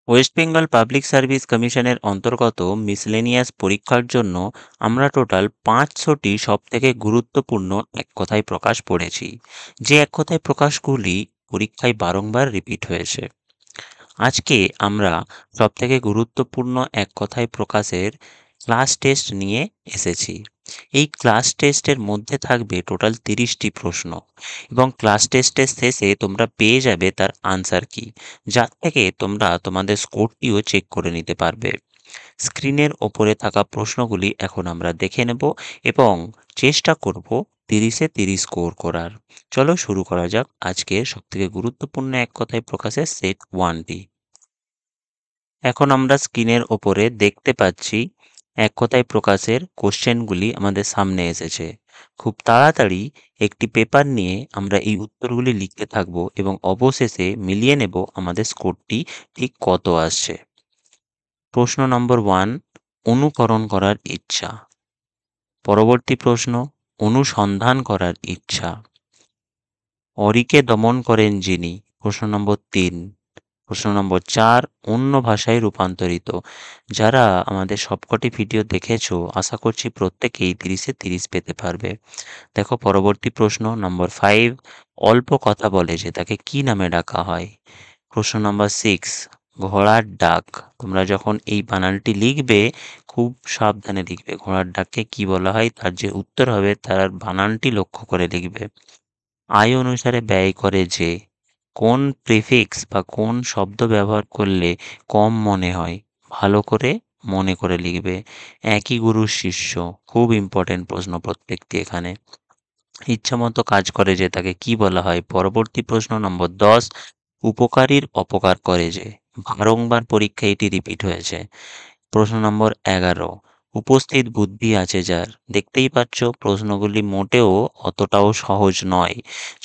West Bengal public service কমিশনের অন্তর্গত miscellaneous পরীক্ষার জন্য আমরা টোটাল 500টি সবথেকে গুরুত্বপূর্ণ এক কথায় প্রকাশ পড়েছি, যে এক কথায় প্রকাশগুলি পরীক্ষায় বারংবার রিপিট হয়েছে। আজকে আমরা সবথেকে গুরুত্বপূর্ণ এক কথায় প্রকাশের ক্লাস টেস্ট নিয়ে এসেছি। এই ক্লাস টেস্টের মধ্যে থাকবে টোটাল 30টি প্রশ্ন, এবং ক্লাস টেস্টের শেষে তোমরা পেয়ে যাবে তার আনসার কি, যার থেকে তোমরা তোমাদের স্কোরটিও চেক করে নিতে পারবে। স্ক্রিনের ওপরে থাকা প্রশ্নগুলি এখন আমরা দেখে নেব এবং চেষ্টা করব 30-এ 30 স্কোর করার। চলো শুরু করা যাক আজকের সবথেকে গুরুত্বপূর্ণ এক কথায় প্রকাশের সেট 1টি। এখন আমরা স্ক্রিনের ওপরে দেখতে পাচ্ছি এক কথায় প্রকাশের কোশ্চেনগুলি আমাদের সামনে এসেছে। খুব তাড়াতাড়ি একটি পেপার নিয়ে আমরা এই উত্তরগুলি লিখতে থাকব এবং অবশেষে মিলিয়ে নেব আমাদের স্কোরটি ঠিক কত আসছে। প্রশ্ন নম্বর 1, অনুকরণ করার ইচ্ছা। পরবর্তী প্রশ্ন, অনুসন্ধান করার ইচ্ছা। অরিকে দমন করেন যিনি। প্রশ্ন নম্বর 3। প্রশ্ন নম্বর 4, অন্য ভাষায় রূপান্তরিত। যারা আমাদের সবকটি ভিডিও দেখেছো, আশা করছি প্রত্যেকেই 30-এ 30 পেতে পারবে। দেখো পরবর্তী প্রশ্ন নম্বর 5, অল্প কথা বলে যে তাকে কি নামে ডাকা হয়। প্রশ্ন নম্বর 6, ঘোড়ার ডাক। তোমরা যখন এই বানানটি লিখবে খুব সাবধানে লিখবে, ঘোড়ার ডাককে কি বলা হয় তার যে উত্তর হবে তার বানানটি লক্ষ্য করে লিখবে। আয় অনুসারে ব্যয় করে যে, কোন প্রিফিক্স বা কোন শব্দ ব্যবহার করলে কম মনে হয়, ভালো করে মনে করে লিখবে। একই গুরুর শিষ্য, খুব ইম্পর্টেন্ট প্রশ্ন প্রত্যেকটি এখানে। ইচ্ছামতো কাজ করে যে তাকে কি বলা হয়। পরবর্তী প্রশ্ন নম্বর 10, উপকারীর অপকার করে যে। বারংবার পরীক্ষায় এটি রিপিট হয়েছে। প্রশ্ন নম্বর 11, উপস্থিত বুদ্ধি আছে যার। দেখতেই পাচ্ছ প্রশ্নগুলি মোটেও অতটাও সহজ নয়।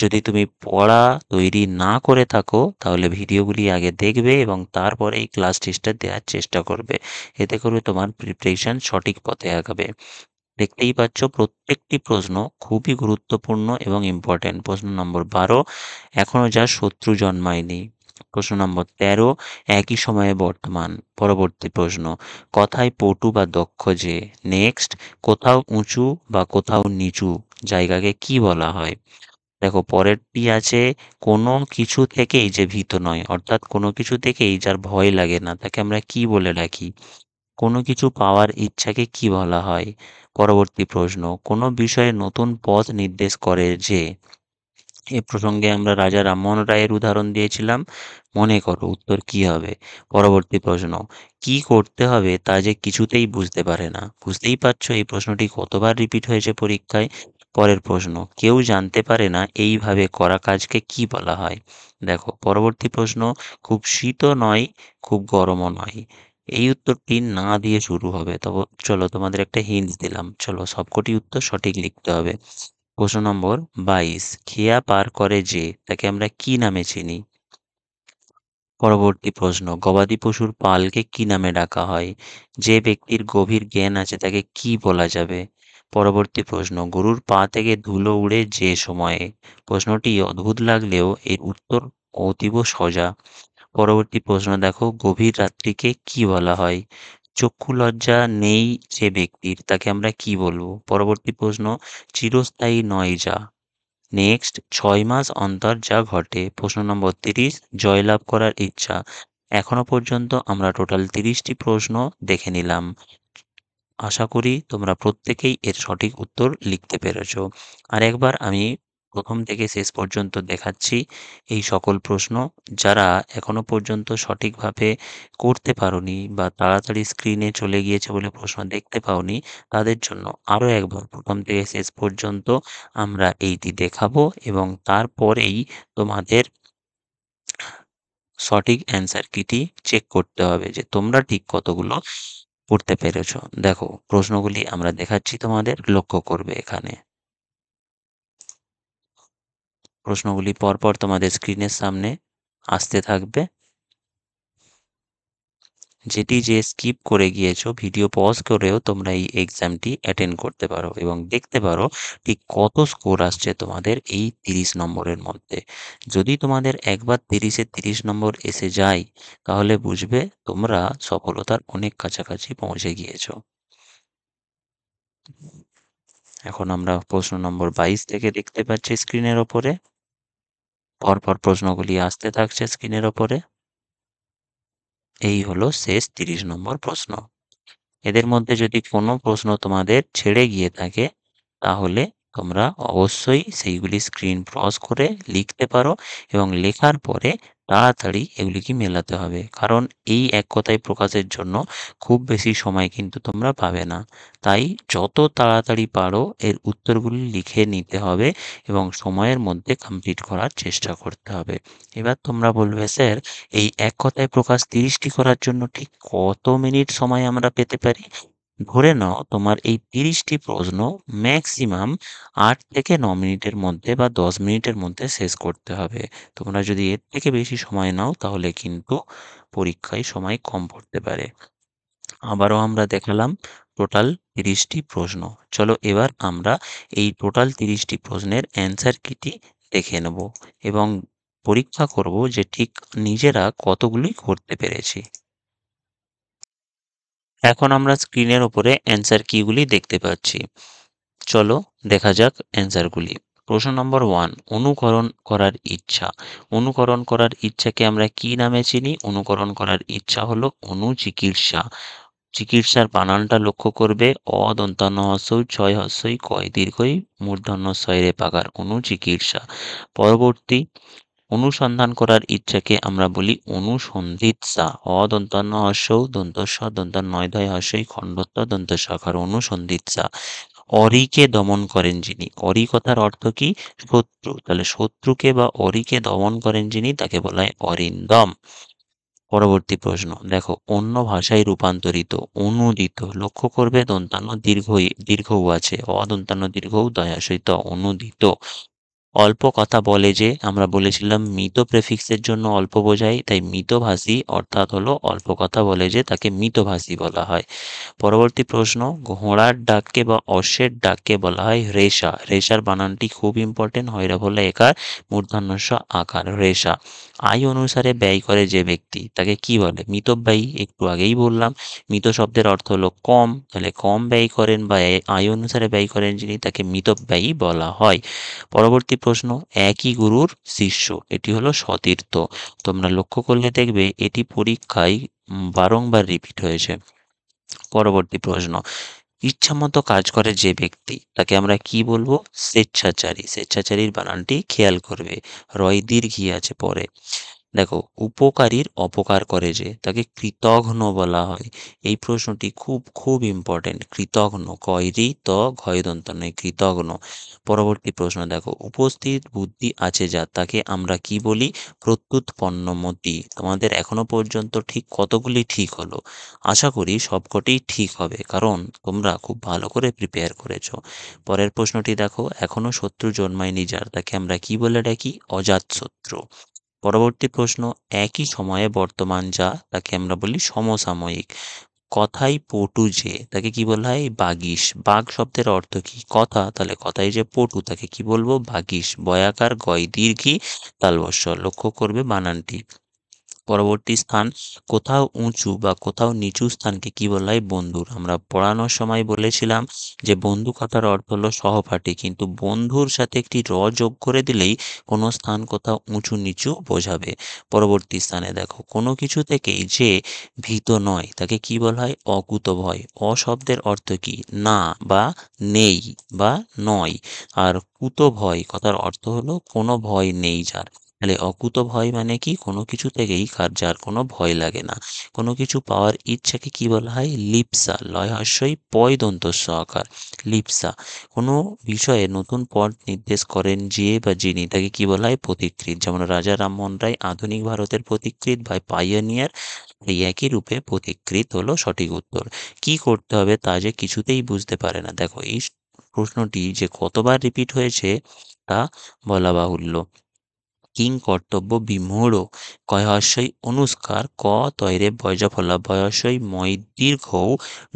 যদি তুমি পড়া তৈরি না করে থাকো তাহলে ভিডিওগুলি আগে দেখবে এবং তারপরে এই ক্লাস টেস্টটা দেওয়ার চেষ্টা করবে। এতে করে তোমার প্রিপারেশন সঠিক পথে আগাবে। দেখতেই পাচ্ছ প্রত্যেকটি প্রশ্ন খুবই গুরুত্বপূর্ণ এবং ইম্পর্টেন্ট। প্রশ্ন নম্বর 12, এখনো যা শত্রু জন্মায়নি। প্রশ্ন নম্বর 13, একই সময়ে বর্তমান। পরবর্তী প্রশ্ন, কথায় পটু বা দক্ষ যে। নেক্সট, কোথাও উঁচু বা কোথাও নিচু জায়গাকে কি বলা হয়। দেখো পরেরটি আছে, কোনো কিছু থেকেই যে ভীত নয়, অর্থাৎ কোনো কিছু থেকেই যার ভয় লাগে না তাকে আমরা কি বলে ডাকি। কোনো কিছু পাওয়ার ইচ্ছাকে কি বলা হয়। পরবর্তী প্রশ্ন, কোনো বিষয়ে নতুন পথ নির্দেশ করে যে। এ প্রসঙ্গে আমরা রাজা রামমোহন রায়ের উদাহরণ দিয়েছিলাম, মনে করো উত্তর কি হবে। পরবর্তী প্রশ্ন, কি করতে হবে তা যে কিছুতেই বুঝতে পারে না। বুঝতেই পারছো এই প্রশ্নটি কতবার রিপিট হয়েছে পরীক্ষায়। পরের প্রশ্ন, কেউ জানতে পারে না এইভাবে করা কাজকে কি বলা হয়। দেখো পরবর্তী প্রশ্ন, খুব শীতও নয় খুব গরমও নয়। এই উত্তরটি না দিয়ে শুরু হবে, তবে চলো তোমাদের একটা হিন্ট দিলাম, চলো সবকটি উত্তর সঠিক লিখতে হবে। প্রশ্ন নম্বর 22, খেয়া পার করে যে তাকে আমরা কি নামে চিনি। পরবর্তী প্রশ্ন, গবাদি পশুর পালকে কি নামে ডাকা হয়। যে ব্যক্তির গভীর জ্ঞান আছে তাকে কি বলা যাবে। পরবর্তী প্রশ্ন, গরুর পা থেকে ধুলো উড়ে যে সময়ে। প্রশ্নটি অদ্ভুত লাগলেও এর উত্তর অতীব সোজা। পরবর্তী প্রশ্ন দেখো, গভীর রাত্রিকে কি বলা হয়। চক্ষু লজ্জা নেই যে ব্যক্তির তাকে আমরা কি বলবো। পরবর্তী প্রশ্ন, চিরস্থায়ী নয় যা। নেক্সট, 6 মাস অন্তর যা ঘটে। প্রশ্ন নম্বর 30, জয়লাভ করার ইচ্ছা। এখনো পর্যন্ত আমরা টোটাল 30টি প্রশ্ন দেখে নিলাম। আশা করি তোমরা প্রত্যেকেই এর সঠিক উত্তর লিখতে পেরেছ। আর একবার আমি প্রথম থেকে শেষ পর্যন্ত দেখাচ্ছি এই সকল প্রশ্ন। যারা এখনো পর্যন্ত সঠিকভাবে করতে পারোনি বা তাড়াতাড়ি স্ক্রিনে চলে গিয়েছে বলে প্রশ্ন দেখতে পাওনি, তাদের জন্য আরও একবার প্রথম থেকে শেষ পর্যন্ত আমরা এইটি দেখাবো এবং তারপরেই তোমাদের সঠিক অ্যান্সার কিটি চেক করতে হবে যে তোমরা ঠিক কতগুলো করতে পেরেছো। দেখো প্রশ্নগুলি আমরা দেখাচ্ছি, তোমাদের লক্ষ্য করবে এখানে। প্রশ্নগুলি পরপর তোমাদের স্ক্রিনের সামনে আসতে থাকবে। যেটি যে স্কিপ করে গিয়েছো ভিডিও পজ করেও তোমরা এই এক্সামটি অ্যাটেন্ড করতে পারো এবং দেখতে পারো ঠিক কত স্কোর আসছে তোমাদের এই 30 নম্বরের মধ্যে। যদি তোমাদের একবার 30-এ 30 নম্বর এসে যায় তাহলে বুঝবে তোমরা সফলতার অনেক কাছাকাছি পৌঁছে গিয়েছো। এখন আমরা প্রশ্ন নম্বর 22 থেকে দেখতে পাচ্ছি স্ক্রিনের ওপরে। পরপর প্রশ্নগুলি আসতে থাকছে স্ক্রিনের ওপরে। এই হলো শেষ 30 নম্বর প্রশ্ন। এদের মধ্যে যদি কোনো প্রশ্ন তোমাদের ছেড়ে গিয়ে থাকে তাহলে তোমরা অবশ্যই সেইগুলি স্ক্রিন পজ করে লিখতে পারো এবং লেখার পরে তাড়াতাড়ি এগুলিকে মেলাতে হবে, কারণ এই এক কথায় প্রকাশের জন্য খুব বেশি সময় কিন্তু তোমরা পাবে না। তাই যত তাড়াতাড়ি পারো এর উত্তরগুলি লিখে নিতে হবে এবং সময়ের মধ্যে কমপ্লিট করার চেষ্টা করতে হবে। এবার তোমরা বলবে, স্যার এই এক কথায় প্রকাশ 30টি করার জন্য ঠিক কত মিনিট সময় আমরা পেতে পারি? ধরে নাও তোমার এই 30টি প্রশ্ন ম্যাক্সিমাম 8 থেকে 9 মিনিটের মধ্যে বা 10 মিনিটের মধ্যে শেষ করতে হবে। তোমরা যদি এর থেকে বেশি সময় নাও তাহলে কিন্তু পরীক্ষায় সময় কম পড়তে পারে। আবারও আমরা দেখালাম টোটাল 30টি প্রশ্ন। চলো এবার আমরা এই টোটাল 30টি প্রশ্নের অ্যান্সার কিটি দেখে নেব এবং পরীক্ষা করব যে ঠিক নিজেরা কতগুলি করতে পেরেছি। এখন আমরা স্ক্রিনের ওপরে অ্যান্সার কিগুলি দেখতে পাচ্ছি। চলো দেখা যাক অ্যান্সারগুলি। প্রশ্ন নম্বর 1, অনুকরণ করার ইচ্ছা। অনুকরণ করার ইচ্ছাকে আমরা কি নামে চিনি? অনুকরণ করার ইচ্ছা হলো অনুচিকিৎসা। চিকিৎসার বানানটা লক্ষ্য করবে, অ দন্তান্ন হ্রস্বই ছয় হ্রস্বই কয় দীর্ঘই মূর্ধন্য ষ রে পাকার, অনুচিকিৎসা। পরবর্তী, অনুসন্ধান করার ইচ্ছাকে আমরা বলি অনুসন্ধিৎসা। অ দন্তান্ন হ্রস্ব উ দন্ত স দন্তান্ন নয় ধয় হ্রস্বই খণ্ডত্ব দন্ত সকার, অনুসন্ধিৎসা। অরিকে দমন করেন যিনি। অরি কথার অর্থ কি? শত্রু। তাহলে শত্রুকে বা অরিকে দমন করেন যিনি তাকে বলা হয় অরিন্দম। পরবর্তী প্রশ্ন দেখো, অন্য ভাষায় রূপান্তরিত, অনূদিত। লক্ষ্য করবে দন্তান্ন দীর্ঘ উ আছে, অদন্তান্ন দীর্ঘ উ দয়াশয়িত, অনূদিত। অল্প কথা বলে যে, আমরা বলেছিলাম মৃত প্রেফিক্সের জন্য অল্প বোঝায়, তাই মৃতভাষী অর্থাৎ হলো অল্প কথা বলে যে তাকে মৃতভাষী বলা হয়। পরবর্তী প্রশ্ন, ঘোড়ার ডাককে বা অশ্বের ডাককে বলা হয় রেশা। রেশার বানানটি খুব ইম্পর্টেন্ট, হয়রা বলে একার মূর্ধন্য ষ আকার, রেশা। আয় অনুসারে ব্যয় করে যে ব্যক্তি তাকে কি বলে? মিতব্যয়ী। একটু আগেই বললাম মৃত শব্দের অর্থ হলো কম, তাহলে কম ব্যয় করেন বা আয় অনুসারে ব্যয় করেন যিনি তাকে মিতব্যয়ী বলা হয়। পরবর্তী প্রশ্ন, একই গুরুর শিষ্য, এটি হলো সতীর্থ। তোমরা লক্ষ্য করলে দেখবে এটি পরীক্ষায় বারংবার রিপিট হয়েছে। পরবর্তী প্রশ্ন, ইচ্ছামতো কাজ করে যে ব্যক্তি তাকে আমরা কি বলবো? স্বেচ্ছাচারী। স্বেচ্ছাচারীর বানানটি খেয়াল করবে, রয় দীর্ঘই আছে পরে। দেখো, উপকারীর অপকার করে যে তাকে কৃতঘ্ন বলা হয়। এই প্রশ্নটি খুব খুব ইম্পর্টেন্ট। কৃতঘ্ন, কয়রি ত ঘয় দন্ত নয়, কৃতঘ্ন। পরবর্তী প্রশ্ন দেখো, উপস্থিত বুদ্ধি আছে যা তাকে আমরা কি বলি? প্রত্যুৎপন্নমতি। তোমাদের এখনো পর্যন্ত ঠিক কতগুলি ঠিক হলো? আশা করি সবকটিই ঠিক হবে, কারণ তোমরা খুব ভালো করে প্রিপেয়ার করেছো। পরের প্রশ্নটি দেখো, এখনো শত্রু জন্মায়নি যার তাকে আমরা কি বলে ডাকি? অজাতশত্রু। পরবর্তী প্রশ্ন, একই সময়ে বর্তমান যা তাকে আমরা বলি সমসাময়িক। কথায় পটু যে তাকে কি বলা হয়? বাগীশ। বাগ শব্দের অর্থ কি? কথা, তাহলে কথায় যে পটু তাকে কি বলবো? বাগীশ। বয়াকার গয় দীর্ঘী তালবস্য। লক্ষ্য করবে বানানটি। পরবর্তী স্থান, কোথাও উঁচু বা কোথাও নিচু স্থানকে কি বলা হয়? বন্ধুর। আমরা পড়ানোর সময় বলেছিলাম যে বন্ধু কথার অর্থ হলো সহপাঠী, কিন্তু বন্ধুর সাথে একটি র যোগ করে দিলেই কোনো স্থান কোথাও উঁচু নিচু বোঝাবে। পরবর্তী স্থানে দেখো, কোনো কিছু থেকেই যে ভীত নয় তাকে কি বলা হয়? অকুতভয়। অশব্দের অর্থ কি? না বা নেই বা নয়। আর কুতভয় কথার অর্থ হলো কোনো ভয় নেই যার। তাহলে অকুতভয় মানে কি? কোনো কিছু থেকেই যার কোনো ভয় লাগে না। কোনো কিছু পাওয়ার ইচ্ছাকে কি বলা হয়? লিপ্সা। লয় হ্রস্বই পয় দন্ত স আকার, লিপ্সা। কোনো বিষয়ে নতুন পথ নির্দেশ করেন যে বা যিনি তাকে কি বলা হয়? পথিকৃৎ। যেমন রাজা রামমোহন রায় আধুনিক ভারতের পথিকৃৎ বা পাইওনিয়ার, এই একই রূপে পথিকৃৎ হলো সঠিক উত্তর। কি করতে হবে তা যে কিছুতেই বুঝতে পারে না। দেখো, এই প্রশ্নটি যে কতবার রিপিট হয়েছে তা বলা বাহুল্য। কিং কর্তব্য বিমূঢ়, কয়হস্যই অনুস্কার, ক তৈরে বয়জফলা, বয়সই মই দীর্ঘ,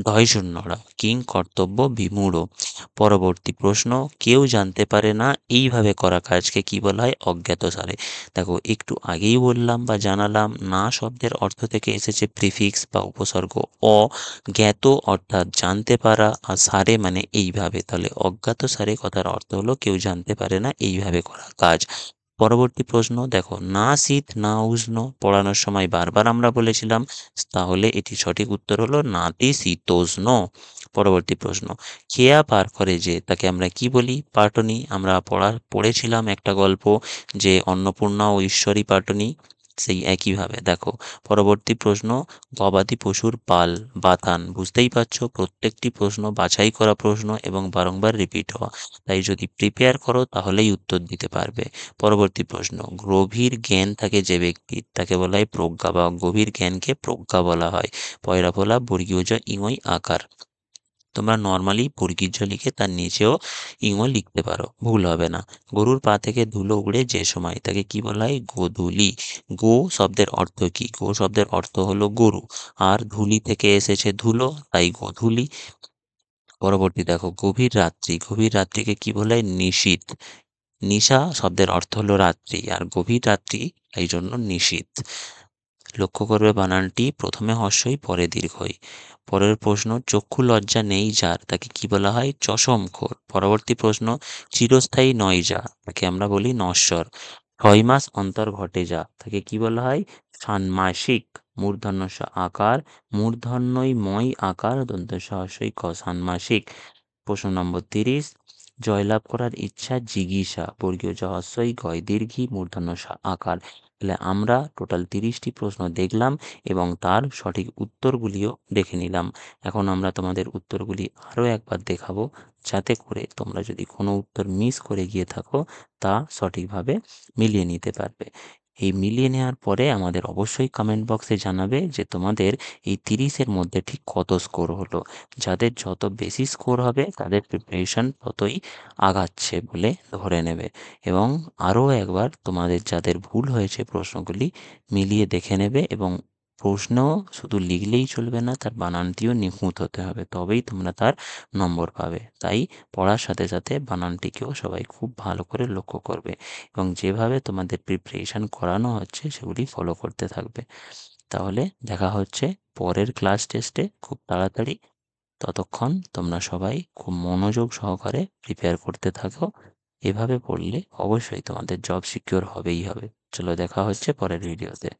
ঢয় শূন্যরা, কিং কর্তব্য বিমূঢ়। পরবর্তী প্রশ্ন, কেউ জানতে পারে না এইভাবে করা কাজকে কি বলা হয়? অজ্ঞাতসারে। দেখো, একটু আগেই বললাম বা জানালাম, না শব্দের অর্থ থেকে এসেছে প্রিফিক্স বা উপসর্গ অ, জ্ঞাত অর্থাৎ জানতে পারা, আর সারে মানে এইভাবে। তাহলে অজ্ঞাতসারে কথার অর্থ হলো কেউ জানতে পারে না এইভাবে করা কাজ। পরবর্তী প্রশ্ন দেখো, না শীত না উষ্ণ, পড়ানোর সময় বারবার আমরা বলেছিলাম, তাহলে এটি সঠিক উত্তর হলো নাতি শীতোষ্ণ। পরবর্তী প্রশ্ন, খেয়া পার করে যে, তাকে আমরা কি বলি? পাটনি। আমরা পড়েছিলাম একটা গল্প যে অন্নপূর্ণা ও ঈশ্বরী পাটনি, সেই একইভাবে। দেখো, পরবর্তী প্রশ্ন, গবাদি পশুর পাল বাতান। বুঝতেই পারছো, প্রত্যেকটি প্রশ্ন বাছাই করা প্রশ্ন এবং বারংবার রিপিট হওয়া, তাই যদি প্রিপেয়ার করো তাহলেই উত্তর দিতে পারবে। পরবর্তী প্রশ্ন, গভীর জ্ঞান থাকে যে ব্যক্তির, তাকে বলা হয় প্রজ্ঞা, বা গভীর জ্ঞানকে প্রজ্ঞা বলা হয়। পয়রা ফলা বর্গীয় জ ইঙই আকার। তোমরা নর্মালি বর্গীর জ লিখে তার নিচেও ইঙো লিখতে পারো, ভুল হবে না। গরুর পা থেকে ধুলো উড়ে যে সময়, তাকে কি বলা হয়? গোধূলি। গো শব্দের অর্থ কি? গো শব্দের অর্থ হলো গরু, আর ধূলি থেকে এসেছে ধুলো, তাই গোধূলি। পরবর্তী দেখো, গভীর রাত্রি, গভীর রাত্রিকে কি বলা হয়? নিশীথ। নিশা শব্দের অর্থ হলো রাত্রি, আর গভীর রাত্রি এই জন্য নিশীথ। লক্ষ্য করবে বানানটি, প্রথমে হর্ষই পরে দীর্ঘই। পরের প্রশ্ন, চক্ষু লজ্জা নেই যার, তাকে কি বলা হয়? চশমখোর। পরবর্তী প্রশ্ন, চিরস্থায়ী নয় যা, তাকে আমরা বলি নশ্বর। 6 মাস অন্তর ঘটে যা, তাকে কি বলা হয়? ষান্মাসিক। মূর্ধন্য ষ আকার, মূর্ধন্যই মই আকার, দন্ত সহস্যই ক, ষান্মাসিক। প্রশ্ন নম্বর 30, জয়লাভ করার ইচ্ছা জিগীষা, বর্গীয় জ হ্রস্বই গয় দীর্ঘী, মূর্ধন্য ষ আকার। তাহলে আমরা টোটাল 30টি প্রশ্ন দেখলাম এবং তার সঠিক উত্তরগুলিও দেখে নিলাম। এখন আমরা তোমাদের উত্তরগুলি আরও একবার দেখাবো, যাতে করে তোমরা যদি কোনো উত্তর মিস করে গিয়ে থাকো তা সঠিকভাবে মিলিয়ে নিতে পারবে। এই মিলিয়ে নেওয়ার পরে আমাদের অবশ্যই কমেন্ট বক্সে জানাবে যে তোমাদের এই 30-এর মধ্যে ঠিক কত স্কোর হলো। যাদের যত বেশি স্কোর হবে তাদের প্রিপারেশন ততই আগাচ্ছে বলে ধরে নেবে। এবং আরও একবার তোমাদের যাদের ভুল হয়েছে প্রশ্নগুলি মিলিয়ে দেখে নেবে, এবং প্রশ্ন শুধু লিখলেই চলবে না, তার বানানটিও নিখুঁত হতে হবে, তবেই তোমরা তার নম্বর পাবে। তাই পড়ার সাথে সাথে বানানটিকেও সবাই খুব ভালো করে লক্ষ্য করবে এবং যেভাবে তোমাদের প্রিপারেশন করানো হচ্ছে সেগুলি ফলো করতে থাকবে। তাহলে দেখা হচ্ছে পরের ক্লাস টেস্টে খুব তাড়াতাড়ি। ততক্ষণ তোমরা সবাই খুব মনোযোগ সহকারে প্রিপেয়ার করতে থাকো। এভাবে পড়লে অবশ্যই তোমাদের জব সিকিউর হবেই হবে। চলো, দেখা হচ্ছে পরের ভিডিওতে।